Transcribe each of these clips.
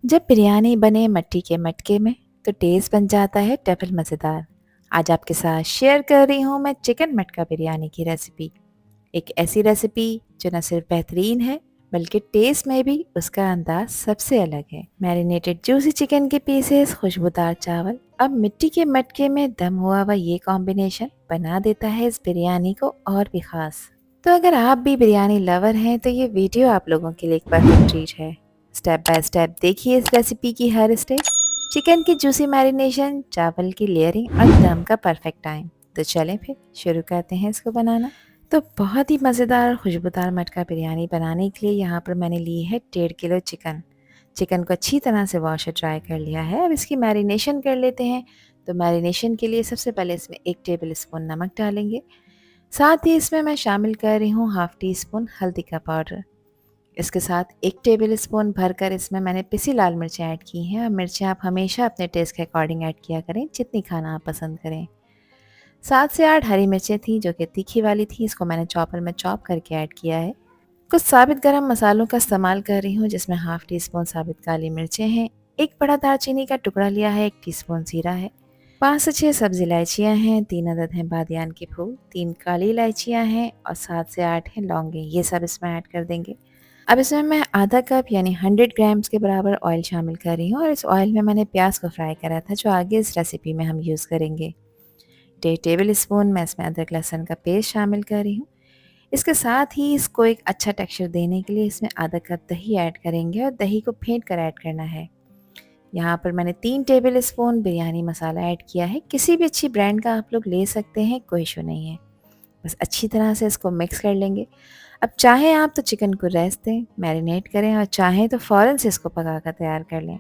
जब बिरयानी बने मट्टी के मटके में तो टेस्ट बन जाता है डबल मज़ेदार। आज आपके साथ शेयर कर रही हूँ मैं चिकन मटका बिरयानी की रेसिपी। एक ऐसी रेसिपी जो न सिर्फ बेहतरीन है बल्कि टेस्ट में भी उसका अंदाज सबसे अलग है। मैरिनेटेड जूसी चिकन के पीसेस, खुशबूदार चावल अब मिट्टी के मटके में दम हुआ हुआ ये कॉम्बिनेशन बना देता है इस बिरयानी को और भी खास। तो अगर आप भी बिरयानी लवर हैं तो ये वीडियो आप लोगों के लिए एक परफेक्ट ट्रीट है। स्टेप बाय स्टेप देखिए इस रेसिपी की हर स्टेप, चिकन की जूसी मैरिनेशन, चावल की लेयरिंग और दम का परफेक्ट टाइम। तो चलें फिर शुरू करते हैं इसको बनाना। तो बहुत ही मज़ेदार और खुशबूदार मटका बिरयानी बनाने के लिए यहाँ पर मैंने ली है 1.5 किलो चिकन। चिकन को अच्छी तरह से वॉश और ड्राई कर लिया है। अब इसकी मैरिनेशन कर लेते हैं। तो मैरिनेशन के लिए सबसे पहले इसमें 1 टेबल स्पून नमक डालेंगे। साथ ही इसमें मैं शामिल कर रही हूँ हाफ़ टी स्पून हल्दी का पाउडर। इसके साथ 1 टेबल स्पून भरकर इसमें मैंने पिसी लाल मिर्चें ऐड की हैं। और मिर्चें आप हमेशा अपने टेस्ट के अकॉर्डिंग ऐड किया करें, जितनी खाना आप पसंद करें। 7 से 8 हरी मिर्चें थी जो कि तीखी वाली थी, इसको मैंने चॉपर में चॉप करके ऐड किया है। कुछ साबित गरम मसालों का इस्तेमाल कर रही हूँ जिसमें हाफ़ टी स्पून साबित काली मिर्चें हैं, एक बड़ा दालचीनी का टुकड़ा लिया है, 1 टीस्पून जीरा है, 5 से 6 सब्ज़ इलायचियाँ हैं, 3 अदद हैं बादियान के फूल, 3 काली इलायचियाँ हैं और 7 से 8 हैं लौंगे। ये सब इसमें ऐड कर देंगे। अब इसमें मैं आधा कप यानी 100 ग्राम्स के बराबर ऑयल शामिल कर रही हूँ और इस ऑयल में मैंने प्याज को फ्राई करा था जो आगे इस रेसिपी में हम यूज़ करेंगे। 1.5 टेबल स्पून मैं इसमें अदरक लहसुन का पेस्ट शामिल कर रही हूँ। इसके साथ ही इसको एक अच्छा टेक्सचर देने के लिए इसमें आधा कप दही ऐड करेंगे और दही को फेंट कर ऐड करना है। यहाँ पर मैंने 3 टेबल स्पून बिरयानी मसाला ऐड किया है। किसी भी अच्छी ब्रांड का आप लोग ले सकते हैं, कोई इशू नहीं है। बस अच्छी तरह से इसको मिक्स कर लेंगे। अब चाहें आप तो चिकन को रेस्ट दें, मैरिनेट करें और चाहें तो फ़ौरन से इसको पकाकर तैयार कर लें।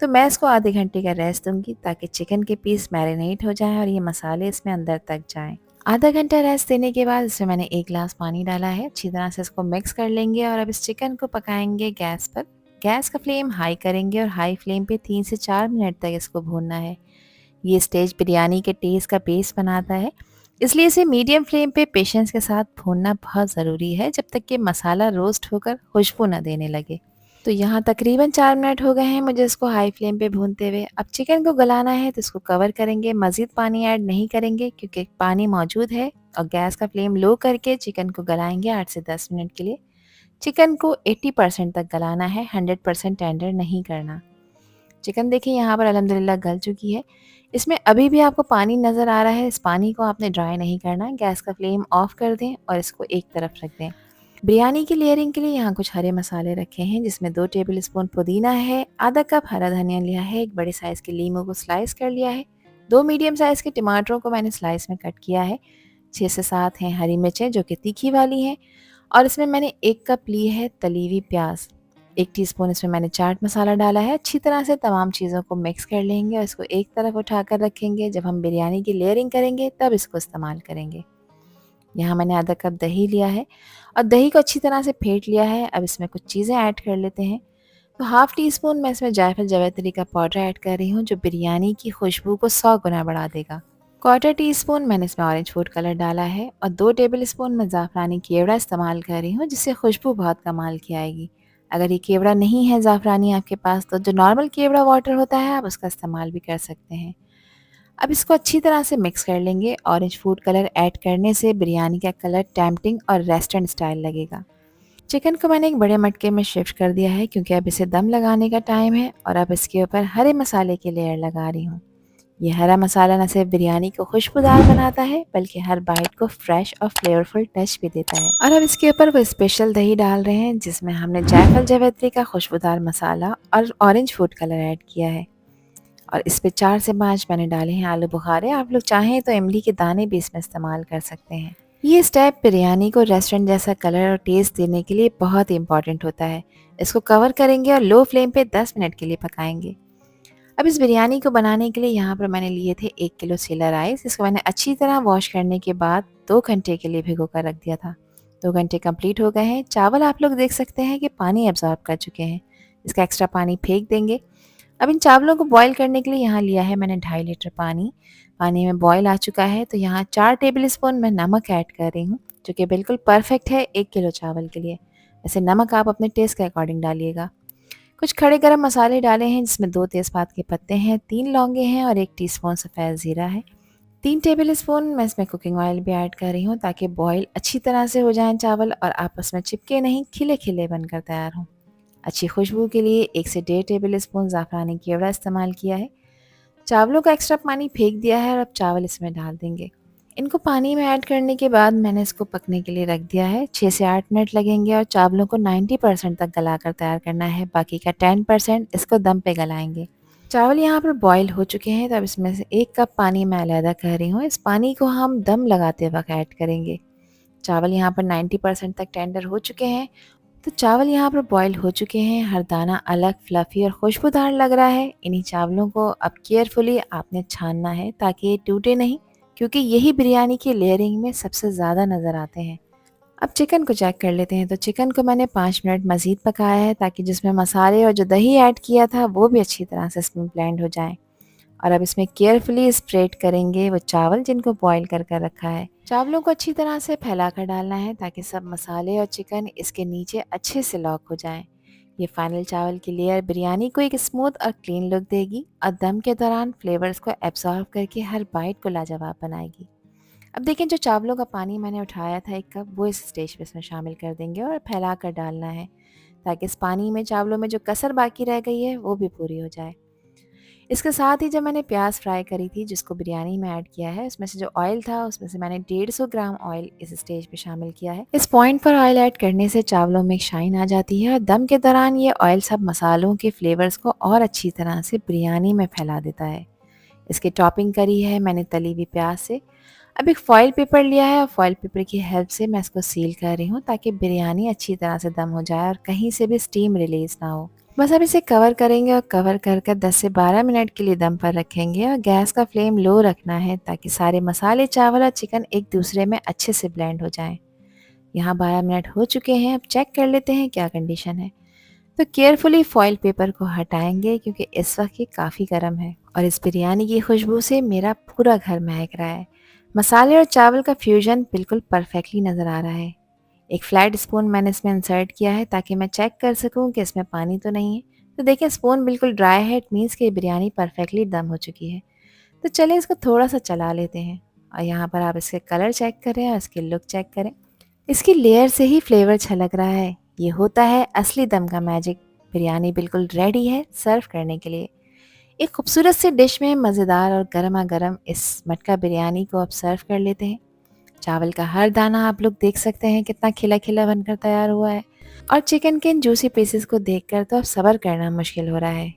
तो मैं इसको आधे घंटे का रेस्ट दूंगी ताकि चिकन के पीस मैरिनेट हो जाएं और ये मसाले इसमें अंदर तक जाएं। आधा घंटा रेस्ट देने के बाद इसमें मैंने 1 गिलास पानी डाला है। अच्छी तरह से इसको मिक्स कर लेंगे और अब इस चिकन को पकाएंगे गैस पर। गैस का फ्लेम हाई करेंगे और हाई फ्लेम पे 3 से 4 मिनट तक इसको भूनना है। ये स्टेज बिरयानी के टेस्ट का बेस बनाता है, इसलिए इसे मीडियम फ्लेम पे पेशेंस के साथ भूनना बहुत ज़रूरी है जब तक कि मसाला रोस्ट होकर खुशबू न देने लगे। तो यहाँ तकरीबन 4 मिनट हो गए हैं मुझे इसको हाई फ्लेम पे भूनते हुए। अब चिकन को गलाना है तो इसको कवर करेंगे, मज़ीद पानी ऐड नहीं करेंगे क्योंकि पानी मौजूद है। और गैस का फ्लेम लो करके चिकन को गलाएंगे 8 से 10 मिनट के लिए। चिकन को 80% तक गलाना है, 100% टेंडर नहीं करना। चिकन देखिए यहाँ पर अल्हम्दुलिल्लाह गल चुकी है। इसमें अभी भी आपको पानी नज़र आ रहा है, इस पानी को आपने ड्राई नहीं करना है। गैस का फ्लेम ऑफ कर दें और इसको एक तरफ रख दें। बिरयानी की लेयरिंग के लिए यहाँ कुछ हरे मसाले रखे हैं जिसमें 2 टेबल स्पून पुदीना है, आधा कप हरा धनिया लिया है, एक बड़े साइज़ के लीमू को स्लाइस कर लिया है, 2 मीडियम साइज़ के टमाटरों को मैंने स्लाइस में कट किया है, 6 से 7 हैं हरी मिर्चें जो कि तीखी वाली हैं और इसमें मैंने 1 कप ली है तली हुई प्याज। 1 टीस्पून इसमें मैंने चाट मसाला डाला है। अच्छी तरह से तमाम चीज़ों को मिक्स कर लेंगे और इसको एक तरफ उठाकर रखेंगे। जब हम बिरयानी की लेयरिंग करेंगे तब इसको इस्तेमाल करेंगे। यहाँ मैंने आधा कप दही लिया है और दही को अच्छी तरह से फेंट लिया है। अब इसमें कुछ चीज़ें ऐड कर लेते हैं। तो हाफ़ टी स्पून मैं इसमें जायफल जावित्री का पाउडर ऐड कर रही हूँ जो बिरयानी की खुशबू को 100 गुना बढ़ा देगा। क्वार्टर टी स्पून मैंने इसमें ऑरेंज फूड कलर डाला है और 2 टेबल स्पून मैं ज़ाफ़रानी केवड़ा इस्तेमाल कर रही हूँ जिससे खुशबू बहुत कमाल की आएगी। अगर ये केवड़ा नहीं है ज़ाफ़रानी आपके पास तो जो नॉर्मल केवड़ा वाटर होता है आप उसका इस्तेमाल भी कर सकते हैं। अब इसको अच्छी तरह से मिक्स कर लेंगे। ऑरेंज फूड कलर ऐड करने से बिरयानी का कलर टेम्पटिंग और रेस्टोरेंट स्टाइल लगेगा। चिकन को मैंने एक बड़े मटके में शिफ्ट कर दिया है क्योंकि अब इसे दम लगाने का टाइम है और अब इसके ऊपर हरे मसाले की लेयर लगा रही हूँ। ये हरा मसाला न सिर्फ बिरयानी को खुशबूदार बनाता है बल्कि हर बाइट को फ्रेश और फ्लेवरफुल टच भी देता है। और अब इसके ऊपर वो स्पेशल दही डाल रहे हैं जिसमें हमने जायफल जावित्री का खुशबूदार मसाला और ऑरेंज फूड कलर ऐड किया है। और इस पे 4 से 5 मैंने डाले हैं आलू बुखारे। आप लोग चाहें तो इमली के दाने भी इसमें इस्तेमाल कर सकते हैं। ये स्टेप बिरयानी को रेस्टोरेंट जैसा कलर और टेस्ट देने के लिए बहुत ही इंपॉर्टेंट होता है। इसको कवर करेंगे और लो फ्लेम पे 10 मिनट के लिए पकाएंगे। अब इस बिरयानी को बनाने के लिए यहाँ पर मैंने लिए थे 1 किलो सीला राइस। इसको मैंने अच्छी तरह वॉश करने के बाद 2 घंटे के लिए भिगो कर रख दिया था। 2 घंटे कंप्लीट हो गए हैं। चावल आप लोग देख सकते हैं कि पानी एब्जॉर्ब कर चुके हैं। इसका एक्स्ट्रा पानी फेंक देंगे। अब इन चावलों को बॉईल करने के लिए यहाँ लिया है मैंने 2.5 लीटर पानी। पानी में बॉईल आ चुका है तो यहाँ 4 टेबल स्पून मैं नमक ऐड कर रही हूँ जो कि बिल्कुल परफेक्ट है 1 किलो चावल के लिए। वैसे नमक आप अपने टेस्ट के अकॉर्डिंग डालिएगा। कुछ खड़े गरम मसाले डाले हैं जिसमें 2 तेज़पात के पत्ते हैं, 3 लौंगे हैं और 1 टीस्पून सफ़ेद ज़ीरा है। 3 टेबलस्पून मैं इसमें कुकिंग ऑयल भी ऐड कर रही हूँ ताकि बॉयल अच्छी तरह से हो जाएँ चावल और आपस में चिपके नहीं, खिले-खिले बनकर तैयार हों। अच्छी खुशबू के लिए 1 से डेढ़ टेबलस्पून ज़ाफ़रानी केवड़ा इस्तेमाल किया है। चावलों का एक्स्ट्रा पानी फेंक दिया है और अब चावल इसमें डाल देंगे। इनको पानी में ऐड करने के बाद मैंने इसको पकने के लिए रख दिया है। 6 से 8 मिनट लगेंगे और चावलों को 90% तक गलाकर तैयार करना है, बाकी का 10% इसको दम पे गलाएंगे। चावल यहाँ पर बॉईल हो चुके हैं, तो अब इसमें से 1 कप पानी मैं अलहदा कर रही हूँ। इस पानी को हम दम लगाते वक्त ऐड करेंगे। चावल यहाँ पर 90% तक टेंडर हो चुके हैं, तो चावल यहाँ पर बॉईल हो चुके हैं। हर दाना अलग फ्लफ़ी और खुशबूदार लग रहा है। इन्हीं चावलों को अब केयरफुली आपने छानना है ताकि ये टूटे नहीं, क्योंकि यही बिरयानी की लेयरिंग में सबसे ज़्यादा नज़र आते हैं। अब चिकन को चेक कर लेते हैं। तो चिकन को मैंने 5 मिनट मज़ीद पकाया है ताकि जिसमें मसाले और जो दही ऐड किया था वो भी अच्छी तरह से इसमें ब्लेंड हो जाए। और अब इसमें केयरफुली स्प्रेड करेंगे वो चावल जिनको बॉईल कर कर रखा है। चावलों को अच्छी तरह से फैला कर डालना है ताकि सब मसाले और चिकन इसके नीचे अच्छे से लॉक हो जाएं। ये फाइनल चावल की लेयर बिरयानी को एक स्मूथ और क्लीन लुक देगी और दम के दौरान फ्लेवर्स को एब्जॉर्व करके हर बाइट को लाजवाब बनाएगी। अब देखें, जो चावलों का पानी मैंने उठाया था 1 कप, वो इस स्टेज पे इसमें शामिल कर देंगे और फैला कर डालना है ताकि इस पानी में चावलों में जो कसर बाकी रह गई है वो भी पूरी हो जाए। इसके साथ ही जब मैंने प्याज फ्राई करी थी जिसको बिरयानी में ऐड किया है, उसमें से जो ऑयल था उसमें से मैंने 150 ग्राम ऑयल इस स्टेज पे शामिल किया है। इस पॉइंट पर ऑयल ऐड करने से चावलों में एक शाइन आ जाती है और दम के दौरान ये ऑयल सब मसालों के फ्लेवर्स को और अच्छी तरह से बिरयानी में फैला देता है। इसकी टॉपिंग करी है मैंने तली हुई प्याज से। अब एक फॉइल पेपर लिया है और फॉइल पेपर की हेल्प से मैं इसको सील कर रही हूँ ताकि बिरयानी अच्छी तरह से दम हो जाए और कहीं से भी स्टीम रिलीज ना हो। बस अब इसे कवर करेंगे और कवर कर कर 10 से 12 मिनट के लिए दम पर रखेंगे और गैस का फ्लेम लो रखना है ताकि सारे मसाले, चावल और चिकन एक दूसरे में अच्छे से ब्लेंड हो जाएं। यहाँ 12 मिनट हो चुके हैं। अब चेक कर लेते हैं क्या कंडीशन है। तो केयरफुली फॉइल पेपर को हटाएंगे क्योंकि इस वक्त ये काफ़ी गर्म है और इस बिरयानी की खुशबू से मेरा पूरा घर महक रहा है। मसाले और चावल का फ्यूजन बिल्कुल परफेक्टली नज़र आ रहा है। एक फ्लैट स्पून मैंने इसमें इंसर्ट किया है ताकि मैं चेक कर सकूं कि इसमें पानी तो नहीं है। तो देखिए, स्पून बिल्कुल ड्राई है, इट मीन्स कि बिरयानी परफेक्टली दम हो चुकी है। तो चलिए इसको थोड़ा सा चला लेते हैं और यहाँ पर आप इसके कलर चेक करें और इसकी लुक चेक करें। इसकी लेयर से ही फ्लेवर छलक रहा है। ये होता है असली दम का मैजिक। बिरयानी बिल्कुल रेडी है सर्व करने के लिए। एक खूबसूरत सी डिश में मज़ेदार और गर्मा गर्म इस मटका बिरयानी को आप सर्व कर लेते हैं। चावल का हर दाना आप लोग देख सकते हैं कितना खिला खिला बनकर तैयार हुआ है और चिकन के इन जूसी पीसेस को देखकर तो अब सब्र करना मुश्किल हो रहा है।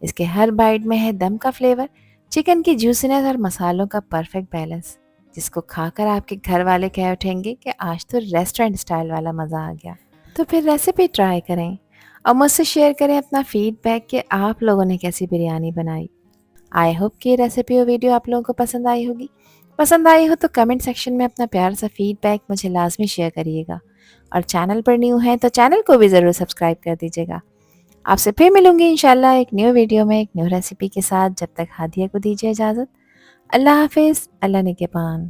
इसके हर बाइट में है दम का फ्लेवर, चिकन की जूसीनेस और मसालों का परफेक्ट बैलेंस, जिसको खाकर आपके घर वाले कह उठेंगे कि आज तो रेस्टोरेंट स्टाइल वाला मज़ा आ गया। तो फिर रेसिपी ट्राई करें और मुझसे शेयर करें अपना फीडबैक कि आप लोगों ने कैसी बिरयानी बनाई। आई होप कि ये रेसिपी और वीडियो आप लोगों को पसंद आई होगी। पसंद आई हो तो कमेंट सेक्शन में अपना प्यार सा फीडबैक मुझे लाजमी शेयर करिएगा और चैनल पर न्यू हैं तो चैनल को भी ज़रूर सब्सक्राइब कर दीजिएगा। आपसे फिर मिलूंगी इंशाल्लाह एक न्यू वीडियो में एक न्यू रेसिपी के साथ। जब तक हादिया को दीजिए इजाज़त। अल्लाह हाफिज़। अल्लाह निगहबान।